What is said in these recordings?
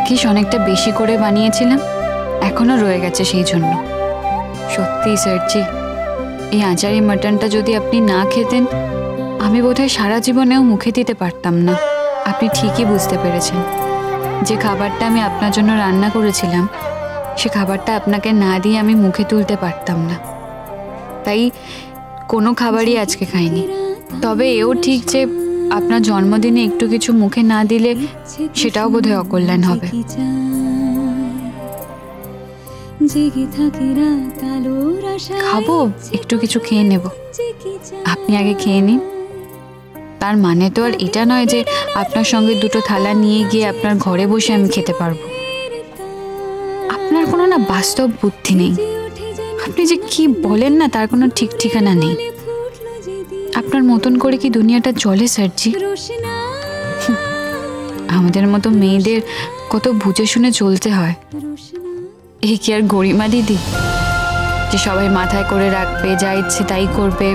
ভাগ্যিস অনেকটা বেশি করে বানিয়েছিলাম, এখনো রয়ে গেছে সেই জন্য। সত্যি স্যারজি, এই আচারি মাটনটা যদি আপনি না খেতেন আমি বোধহয় সারা জীবনেও মুখে দিতে পারতাম না। আপনি ঠিকই বুঝতে পেরেছেন, যে খাবারটা আমি আপনার জন্য রান্না করেছিলাম সে খাবারটা আপনাকে না দিয়ে আমি মুখে তুলতে পারতাম না, তাই কোনো খাবারই আজকে খাইনি। তবে এও ঠিক যে আপনার জন্মদিনে একটু কিছু মুখে না দিলে সেটাও বোধহয় অকল্যাণ হবে। খাবো, একটু কিছু খেয়ে নেব, আপনি আগে খেয়ে নিন। তার মানে তো আর এটা নয় যে আপনার সঙ্গে দুটো থালা নিয়ে গিয়ে আপনার ঘরে বসে আমি খেতে পারবো। আপনার কোনো না বাস্তব বুদ্ধি নেই, আপনি যে কি বলেন না তার কোনো ঠিক ঠিকানা নেই। আপনার মতন করে কি দুনিয়াটা চলে স্যারজি? আমাদের মতো মেয়েদের কত বুঝে শুনে চলতে হয়। এই কি আর গরিমা দিদি যে সবাই মাথায় করে রাখবে, যা ইচ্ছে তাই করবে,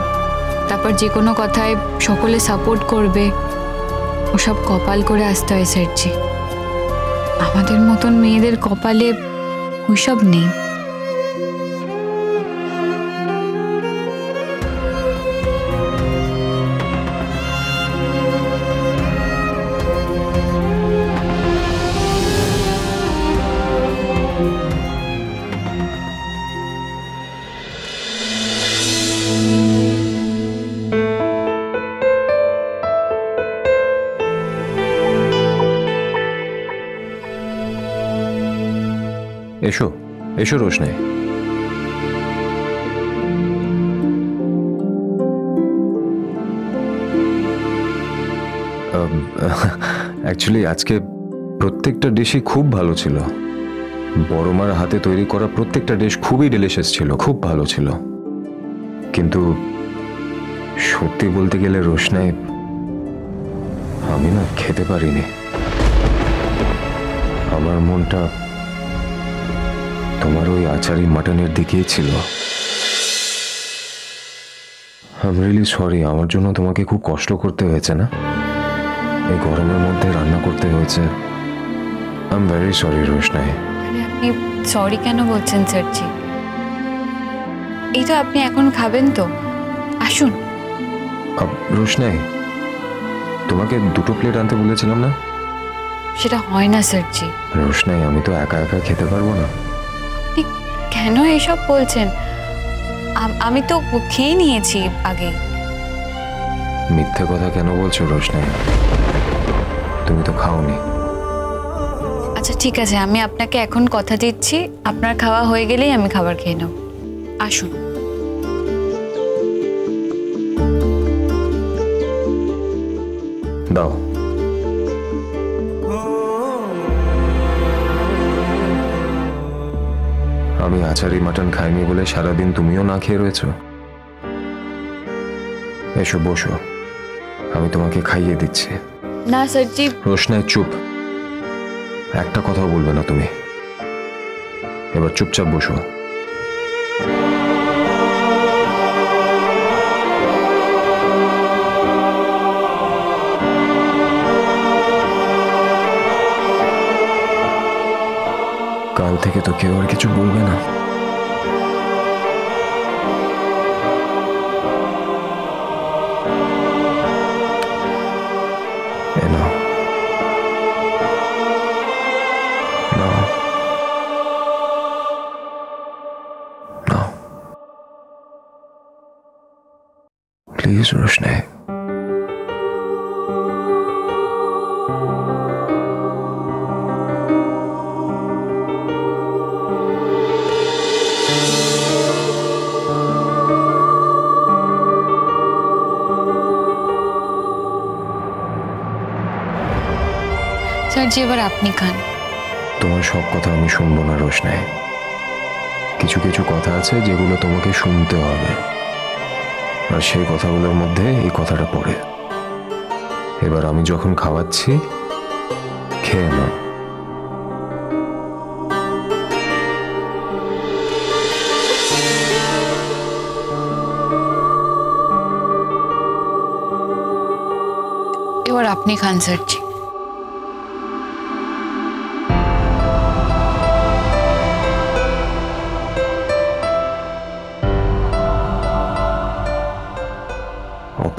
তারপর যে কোনো কথায় সকলে সাপোর্ট করবে? ওসব কপাল করে আসতে হয় স্যারজি। আমাদের মতন মেয়েদের কপালে ওইসব নেই। এসো এসো রোশনাই। অ্যাকচুয়ালি আজকে প্রত্যেকটা ডিশই খুব ভালো ছিল। বড় মার হাতে তৈরি করা প্রত্যেকটা ডিশ খুবই ডেলিশিয়াস ছিল, খুব ভালো ছিল। কিন্তু সত্যি বলতে গেলে রোশনাই, আমি না খেতে পারিনি। আমার মনটা তোমার ওই আচারি মাটনের দিকেই ছিল। আই এম রিয়েলি সরি, আমার জন্য তোমাকে খুব কষ্ট করতে হয়েছে না? এই গরমের মধ্যে রান্না করতে হয়েছে। আই এম ভেরি সরি রোশনাই। আপনি সরি কেন বলছেন স্যারজি? এই তো আপনি এখন খাবেন তো, আসুন। রোশনাই, তোমাকে দুটো প্লেট আনতে বলেছিলাম না? সেটা হয় না স্যারজি। রোশনাই, আমি তো একা একা খেতে পারবো না। আপনি কেন এসব বলছেন? আমি তো খেয়ে নিয়েছি আগে। মিথ্যে কথা কেন বলছো রোশনাই? তুমি তো খাওনি। আচ্ছা ঠিক আছে, আমি আপনাকে এখন কথা দিচ্ছি, আপনার খাওয়া হয়ে গেলেই আমি খাবার খেয়ে নেব। আসুন। দাও। আমি আচারি মাটন খাইনি বলে সারাদিন তুমিও না খেয়ে রয়েছো। এসো বসো, আমি তোমাকে খাইয়ে দিচ্ছি। না স্যারজি। রোশনাই চুপ, একটা কথাও বলবে না তুমি। এবার চুপচাপ বসো। কাল থেকে তো কেউ আর কিছু বলবে না। নাও নাও নাও, প্লিজ রোশনাই। স্যারজি এবার আপনি খান। তোমার সব কথা আমি শুনবো না রোশনাই। কিছু কিছু কথা আছে যেগুলো তোমাকে শুনতে হবে, আর সেই কথাগুলোর মধ্যে এই কথাটা পড়ে। এবার আমি যখন খাওয়াচ্ছি খেয়ে নাও। এবার আপনি খান স্যারজি।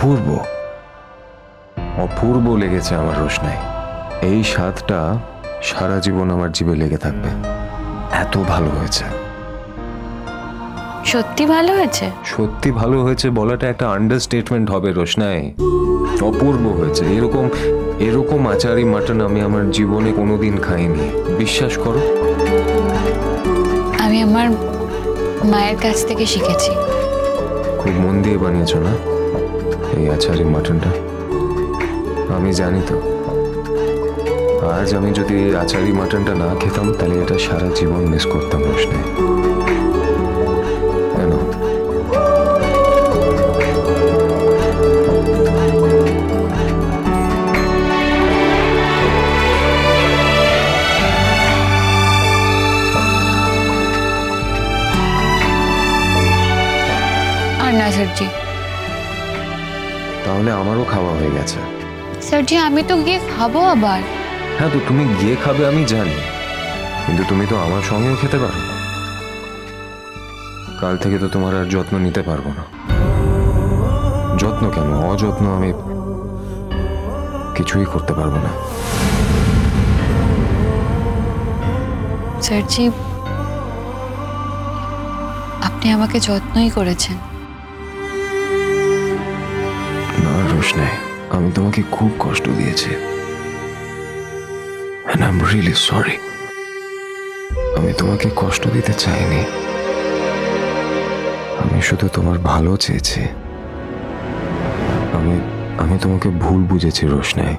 অপূর্ব অপূর্ব লেগেছে আমার রোশনাই। এই স্বাদটা সারা জীবন আমার জিভে লেগে থাকবে। এত ভালো হয়েছে। সত্যি ভালো হয়েছে? সত্যি ভালো হয়েছে বলাটা একটা আন্ডারস্টেটমেন্ট হবে রোশনাই। অপূর্ব হয়েছে। এরকম এরকম আচারি মাটন আমি আমার জীবনে কোনোদিন খাইনি, বিশ্বাস করো। আমি আমার মায়ের কাছ থেকে শিখেছি। খুব মন দিয়ে বানিয়েছো না এই আচারি মাটনটা? আমি জানি তো, আজ আমি যদি এই আচারি মাটনটা না খেতাম তাহলে এটা সারা জীবন মিস করতাম রোশনাই। কেন? আর না স্যারজি। তাহলে আমারও খাওয়া হয়ে গেছে। স্যারজি আমি তো গিয়ে খাবো আবার। হ্যাঁ, তো তুমি গিয়ে খাবে আমি জানি, কিন্তু তুমি তো আমার সঙ্গেও খেতে পারো। কাল থেকে তো তোমার আর যত্ন নিতে পারবো না। যত্ন কেন, অযত্ন আমি কিছুই করতে পারবো না। স্যারজি আপনি আমাকে যত্নই করেছেন। না রোশনাই, আমি তোমাকে খুব কষ্ট দিয়েছি। And I'm really sorry. আমি তোমাকে কষ্ট দিতে চাইনি, আমি শুধু তোমার ভালো চেয়েছি। আমি তোমাকে ভুল বুঝেছি রোশনাই।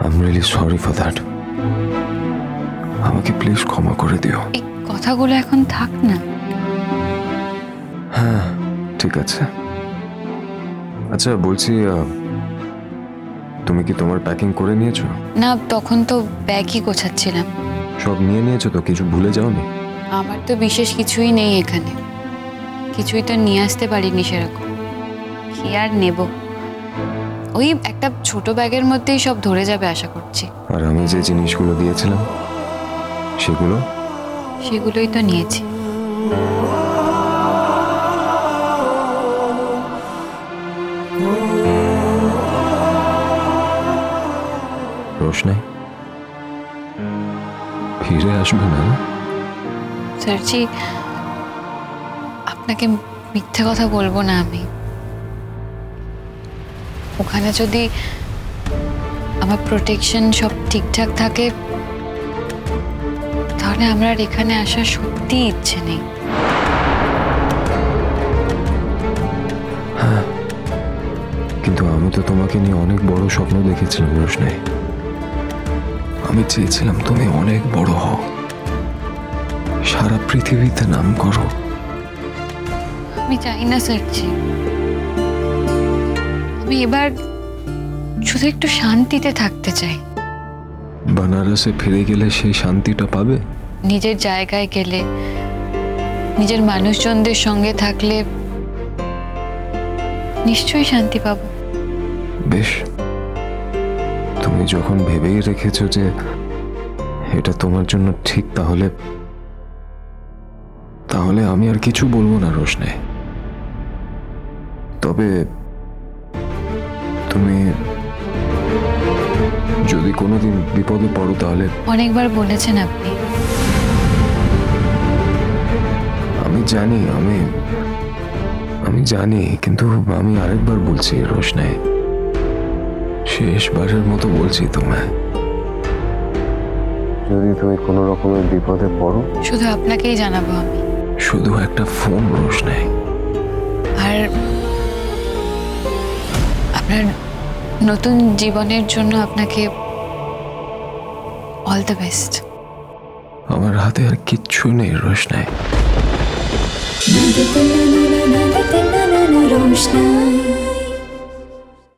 I'm really sorry for that. আমাকে প্লিজ ক্ষমা করে দিও। এই কথাগুলো এখন থাক না। হ্যাঁ ঠিক আছে। আচ্ছা বলছি, তুমি কি তোমার প্যাকিং করে নিয়েছো? না, তখন তো ব্যাগই গোছাচ্ছিলাম। সব নিয়ে নিয়েছো তো? কিছু ভুলে যাওনি? আমার তো বিশেষ কিছুই নেই এখানে, কিছুই তো নিয়ে আসতে পারিনি সেরকম। কি আর নেব, ওই একটা ছোট ব্যাগের মধ্যেই সব ধরে যাবে আশা করছি। আর আমি যে জিনিসগুলো দিয়েছিলাম সেগুলোই তো নিয়েছি। রোশনাই ফিরে আসবে না? স্যারজি আপনাকে মিথ্যে কথা বলবো না আমি। ওখানে যদি আমার প্রোটেকশন সব ঠিকঠাক থাকে তাহলে আমার আর এখানে আসার সত্যি ইচ্ছে নেই। হ্যাঁ, কিন্তু আমি তো তোমাকে নিয়ে অনেক বড় স্বপ্ন দেখেছিলাম রোশনাই। আমি চেয়েছিলাম তুমি অনেক বড় হও, সারা পৃথিবীতে নাম করো। আমি চাই না স্যারজি, আমি এবার শুধু একটু শান্তিতে থাকতে চাই। বানারসে ফিরে গেলে সেই শান্তিটা পাবে? নিজের জায়গায় গেলে, নিজের মানুষজনদের সঙ্গে থাকলে নিশ্চয়ই শান্তি পাবো। বেশ, তুমি যখন ভেবেই রেখেছো যে এটা তোমার জন্য ঠিক, তাহলে আমি আর কিছু বলবো না রোশনাই। তবে তুমি যদি কোনোদিন বিপদে পড়ো তাহলে। অনেকবার বলেছেন আপনি। আমি জানি, আমি জানি, কিন্তু আমি আরেকবার বলছি রোশনাই, শেষবারের মতো বলছি তোমায়, যদি তুমি কোনো রকমের বিপদে পড়ো শুধু আপনাকেই জানাবো আমি। শুধু একটা ফোন রোশনাই। আর আপনার নতুন জীবনের জন্য আপনাকে অল দ্য বেস্ট। আমার হাতে আর কিচ্ছু নেই রোশনাই। রোশনাই।